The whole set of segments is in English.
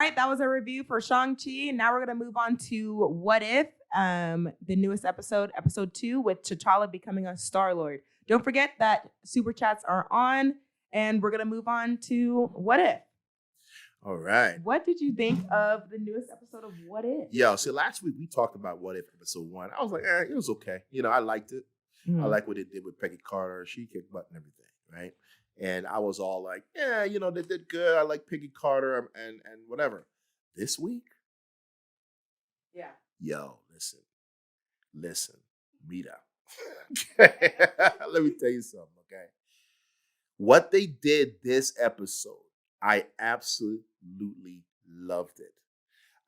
All right, that was a review for Shang-Chi. Now we're going to move on to What If, the newest episode, episode 2, with T'Challa becoming a Star-Lord. Don't forget that Super Chats are on, and we're going to move on to What If. All right. What did you think of the newest episode of What If? Yeah, so last week we talked about What If episode 1. I was like, it was okay. I liked it. I like what it did with Peggy Carter. She kicked butt and everything, right? And I was all like, they did good. I like Peggy Carter and whatever. This week? Yeah. Yo, listen, Mita. Let me tell you something, okay? What they did this episode, I absolutely loved it.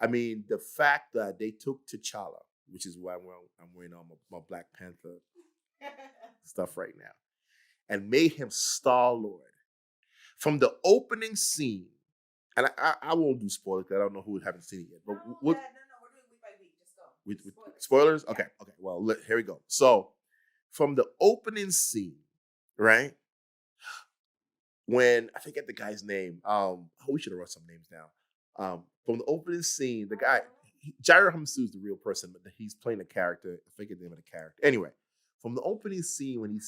I mean, the fact that they took T'Challa, which is why I'm wearing all my Black Panther stuff right now, and made him Star-Lord. From the opening scene, and I won't do spoilers because I don't know who haven't seen it yet. But we're doing week by week. Just go. With spoilers? Okay. Well, here we go. So, from the opening scene, right? When I forget the guy's name, we should have wrote some names down. From the opening scene, the guy, Jairo Hamsu is the real person, but he's playing a character. I forget the name of the character. Anyway, from the opening scene, when he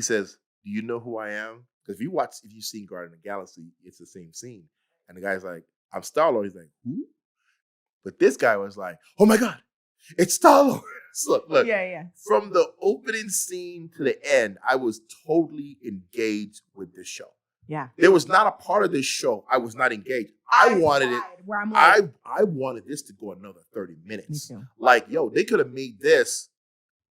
says, "Do you know who I am?" Because if you've seen Guardian of the Galaxy, it's the same scene. And the guy's like, "I'm Star-Lord." He's like, "Who?" But this guy was like, "Oh my God, it's Star-Lord." So look. Yeah. From the opening scene to the end, I was totally engaged with this show. Yeah. There was not a part of this show I was not engaged. I wanted it. Where I'm like, I wanted this to go another 30 minutes. Me too. Like, yo, they could have made this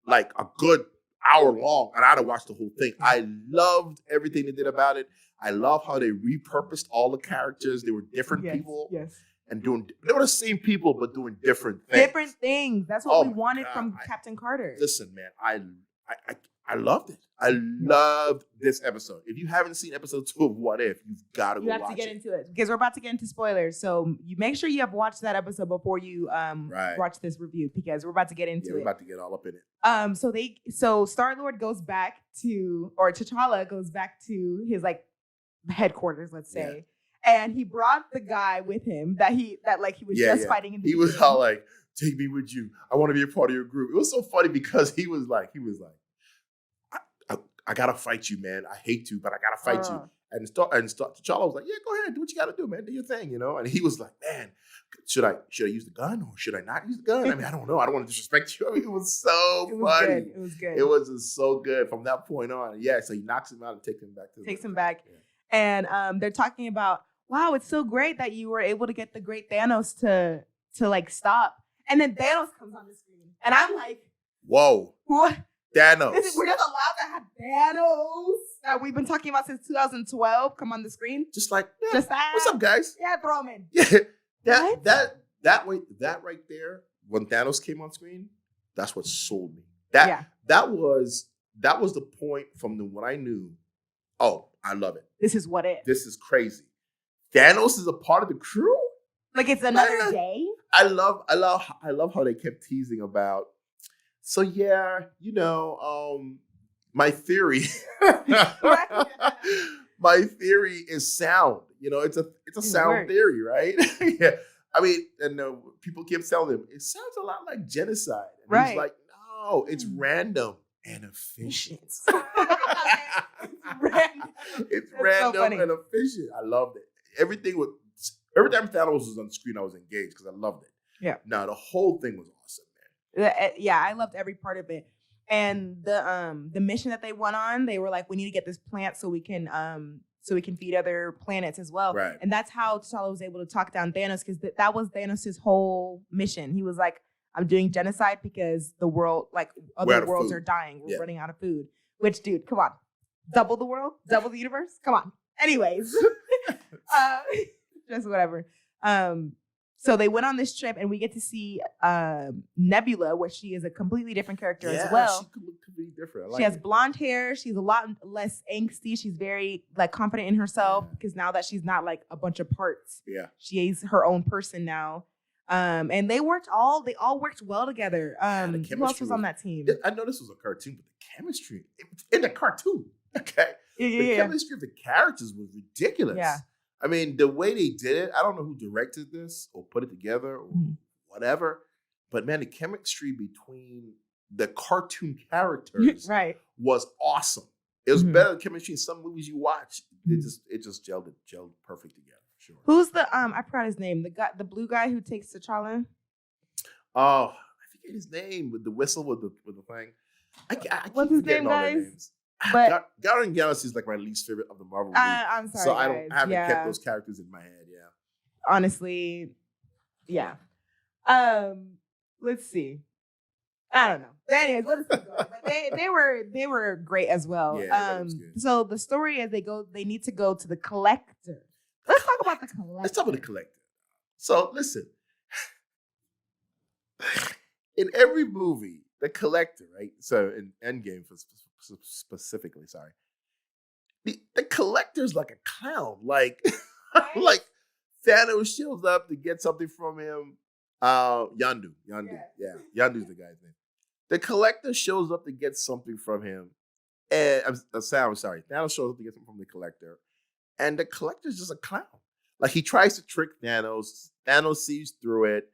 like a good hour long, and I'd have watched the whole thing. I loved everything they did about it. I love how they repurposed all the characters. They were different people. Yes. And they were the same people, but doing different things. Different things. That's what we wanted from Captain Carter. Listen, man, I loved it. I loved this episode. If you haven't seen episode 2 of What If, you've got to go watch it. You have to get into it because we're about to get into spoilers. So you make sure you have watched that episode before you watch this review because we're about to get into it. We're about to get all up in it. So Star-Lord goes back or T'Challa goes back to his like headquarters, let's say. Yeah. And he brought the guy with him that he was just fighting in the beginning. He was all like, "Take me with you. I want to be a part of your group." It was so funny because he was like, I gotta fight you, man. I hate to, but I gotta fight you. And T'Challa was like, "Yeah, go ahead, do what you gotta do, man. Do your thing, And he was like, "Man, should I use the gun or should I not use the gun? I mean, I don't know. I don't want to disrespect you." I mean, it was so funny. It was good. It was just so good from that point on. Yeah, so he knocks him out and takes him back. Yeah. And they're talking about, wow, it's so great that you were able to get the great Thanos to like stop. And then Thanos comes on the screen. And I'm like, whoa. What? Thanos. We're just allowed to have Thanos that we've been talking about since 2012 come on the screen. Just like, what's up, guys? Yeah, throw him in. Yeah. That right there, when Thanos came on screen, that's what sold me. That was the point from when I knew, oh, I love it. This is What If. This is crazy. Thanos is a part of the crew? Like it's another day? I love how they kept teasing about, so yeah, my theory. My theory is sound. It's a sound theory, right? Yeah. I mean, and people kept telling him, it sounds a lot like genocide. And right. He's like, no, it's random and efficient. It's random so and efficient. I loved it. Every time Thanos was on screen, I was engaged because I loved it. Yeah. No, the whole thing was awesome, man. Yeah, I loved every part of it. And the mission that they went on, they were like, we need to get this plant so we can feed other planets as well. Right. And that's how T'Challa was able to talk down Thanos because that was Thanos' whole mission. He was like, I'm doing genocide because the world, like other worlds are dying. We're running out of food. Which, dude, come on. Double the world? Double the universe? Come on. Anyways. Just whatever. So they went on this trip and we get to see Nebula, where she is a completely different character as well. She could look completely different. She has blonde hair. She's a lot less angsty. She's very like confident in herself because now that she's not like a bunch of parts. Yeah. She is her own person now. And they all worked well together. Who else was on that team? I know this was a cartoon, but the chemistry in the cartoon, okay? The chemistry of the characters was ridiculous. Yeah. I mean, the way they did it, I don't know who directed this or put it together or whatever, but man, the chemistry between the cartoon characters right. was awesome. It was better than chemistry in some movies you watch. It just gelled perfect together. Sure. Who's the I forgot his name. The blue guy who takes T'Challa. Oh, I forget his name with the whistle with the thing. I What's keep his name, forgetting all their guys? names. But Guardians of the Galaxy is like my least favorite of the Marvel movies. I'm sorry, so guys. I haven't kept those characters in my head. Yeah. Honestly, yeah. Let's see. I don't know. But anyways, let's keep going. But they were great as well. Yeah, so the story is they need to go to the Collector. Let's talk about the Collector. Let's talk about the Collector. So listen. In every movie, the Collector, right? So in Endgame specifically, sorry. The Collector's like a clown. Like, like Thanos shows up to get something from him. Yondu. Yeah. Yondu's the guy's name. The Collector shows up to get something from him. And I'm sorry. Thanos shows up to get something from the Collector. And the Collector's just a clown. Like, he tries to trick Thanos. Thanos sees through it.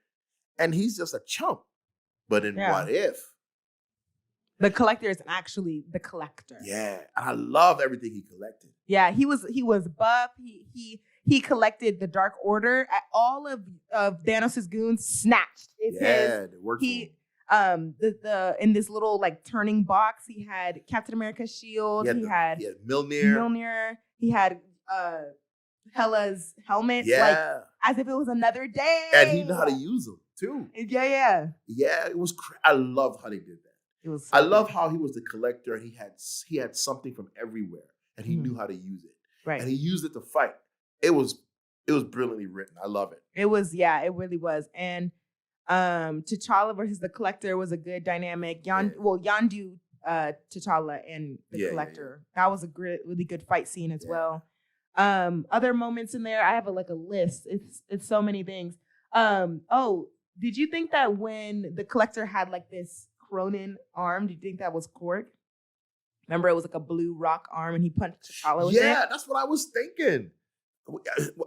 And he's just a chump. But in What If? The Collector is actually the Collector. Yeah. I love everything he collected. Yeah, he was buff. He collected the Dark Order. All of Thanos' goons snatched. It worked. He the in this little like turning box, he had Captain America's shield. He had Mjolnir. He had Hela's helmet. Yeah. Like, as if it was another day. And he knew how to use them too. Yeah. Yeah, it was. I loved how they did that. It was. I love how he was the Collector and he had something from everywhere and he knew how to use it. Right. And he used it to fight. It was brilliantly written. I love it. It was, it really was. And T'Challa versus the Collector was a good dynamic. Yondu, T'Challa, and the Collector. Yeah. That was a really good fight scene as well. Other moments in there, I have a list. It's so many things. Did you think that when the Collector had like this Cronin arm, do you think that was Korg? Remember, it was like a blue rock arm, and he punched T'Challa with it? Yeah, that's what I was thinking.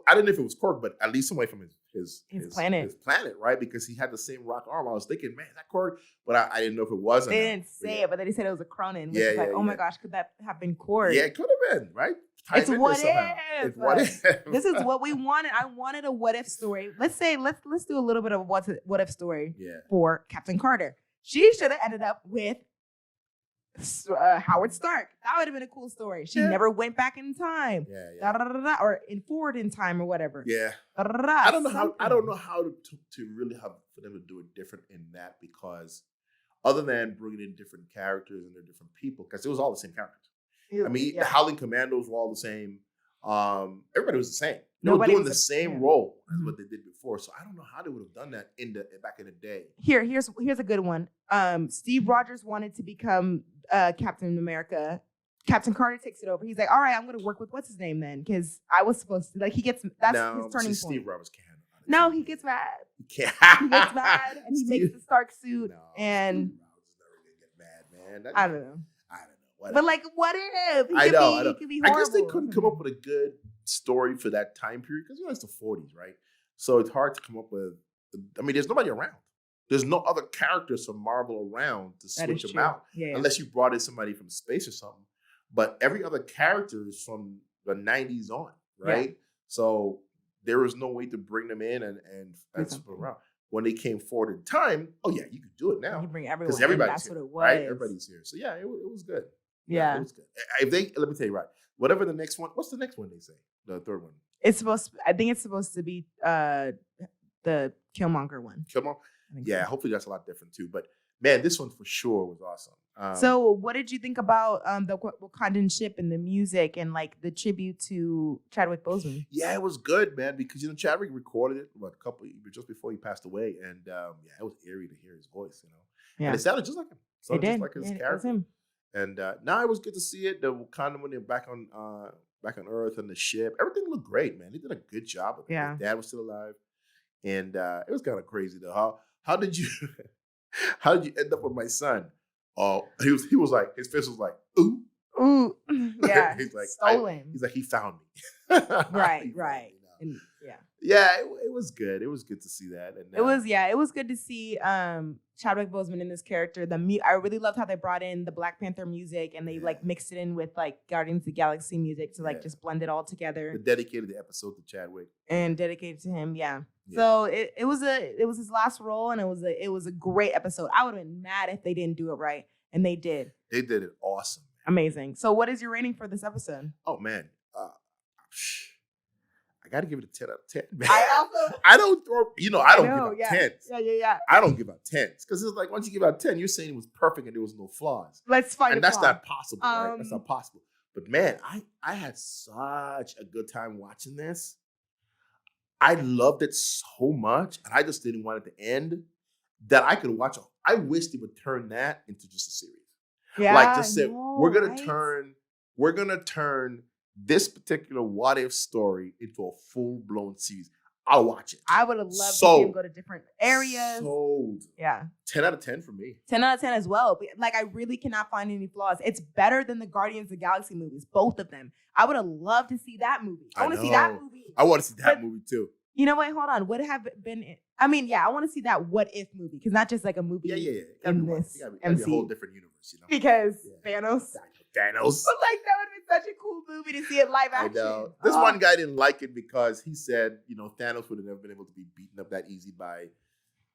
I didn't know if it was Korg, but at least somebody from his planet, right? Because he had the same rock arm. I was thinking, man, is that Korg? But I didn't know if it was. They didn't say it, but then he said it was a Cronin. Which is oh my gosh, could that have been Korg? Yeah, it could have been, right? It's what if. It's what if. This is what we wanted. I wanted a what if story. Let's do a little bit of a what if story for Captain Carter. She should have ended up with Howard Stark. That would have been a cool story. She never went back in time. Or forward in time or whatever. Yeah. I don't know how to really have for them to do it different in that, because other than bringing in different characters and they're different people, because it was all the same characters. I mean, the Howling Commandos were all the same. Everybody was the same. They were doing the same role as what they did before. So I don't know how they would have done that back in the day. Here's a good one. Steve Rogers wanted to become Captain America. Captain Carter takes it over. He's like, all right, I'm going to work with what's his name then, because I was supposed to his turning point. Steve Rogers can't. No, he gets mad. He gets mad and he makes the Stark suit. And Steve Rogers is never going to get mad, man. I don't know. Whatever. But what if? I know. It could be horrible. I guess they couldn't come up with a good story for that time period because it's the 40s, right? So it's hard to come up with. I mean, there's nobody around. There's no other characters from Marvel around to switch them out, unless you brought in somebody from space or something. But every other character is from the 90s on, right? Yeah. So there was no way to bring them in and switch them around. When they came forward in time, you could do it now. You bring everyone. Because everybody's that's here, what it was. right? Everybody's here. So it was good. Yeah. It was good. Let me tell you, right? Whatever the next one, what's the next one they say? The third one. I think it's supposed to be the Killmonger one. Killmonger? Yeah, hopefully that's a lot different too. But man, this one for sure was awesome. So what did you think about the Wakandan ship and the music and like the tribute to Chadwick Boseman? Yeah, it was good, man, because Chadwick recorded it just before he passed away, and it was eerie to hear his voice, and it sounded just like him. So just like his character. It was him. And now it was good to see it. The Wakanda when they're back on Earth and the ship, everything looked great, man. They did a good job of it. Yeah. His dad was still alive, and it was kind of crazy though. How did you end up with my son? Oh, he was like, his face was like, ooh. Ooh, yeah. He's like, stole him. He's like, he found me. Right. He found Right. me now. And yeah. Yeah, it was good. It was good to see that. And It was good to see Chadwick Boseman in this character. I really loved how they brought in the Black Panther music and they like mixed it in with like Guardians of the Galaxy music to like just blend it all together. They dedicated the episode to Chadwick and dedicated to him. Yeah. So it was his last role, and it was a great episode. I would have been mad if they didn't do it right, and they did. They did it awesome. Amazing. So what is your rating for this episode? Oh man. I gotta give it a 10 out of 10, man. I don't throw, I don't give out 10s. Yeah. I don't give out 10s. Because it's like once you give out 10, you're saying it was perfect and there was no flaws. Let's find And that's not possible, right? That's not possible. But man, I had such a good time watching this. I loved it so much, and I just didn't want it to end. That I could watch. I wish they would turn that into just a series. Yeah, like just say we're gonna turn this particular what if story into a full blown series. I'll watch it. I would have loved to see him go to different areas. Sold. Yeah. 10 out of 10 for me. 10 out of 10 as well. Like, I really cannot find any flaws. It's better than the Guardians of the Galaxy movies, both of them. I would have loved to see that movie. I want to see that movie. I want to see that movie too. You know what? Hold on. Would have been? I mean, yeah, I want to see that what if movie, because not just like a movie. In this MCU. Be a whole different universe, Because Thanos. Thanos. But like that would have been such a cool movie to see it live action. I know. This one guy didn't like it because he said, Thanos would have never been able to be beaten up that easy by.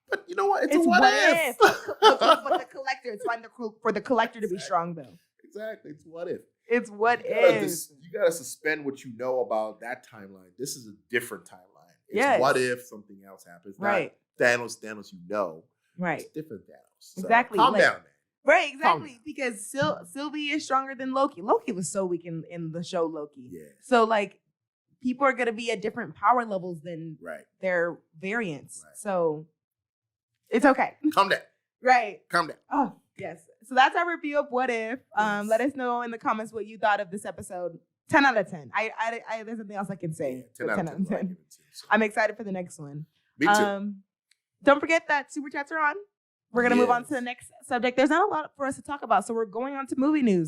But you know what? It's a what if. But the collector, it's fine for the collector to be strong though. Exactly. It's what if. It's what if. You gotta suspend what you know about that timeline. This is a different timeline. Yes. What if something else happens? Right. Not Thanos, Right. It's different Thanos. So exactly. Calm down, man. Right, exactly. Because Sylvie is stronger than Loki. Loki was so weak in the show Loki. Yeah. So like people are gonna be at different power levels than their variants. Right. So it's okay. Calm down. Right. Calm down. Oh, yes. So that's our review of What If. Let us know in the comments what you thought of this episode. 10 out of 10. I there's nothing else I can say. Yeah, 10 out of 10. I'm excited for the next one. Me too. Don't forget that Super Chats are on. We're going to move on to the next subject. There's not a lot for us to talk about, so we're going on to movie news.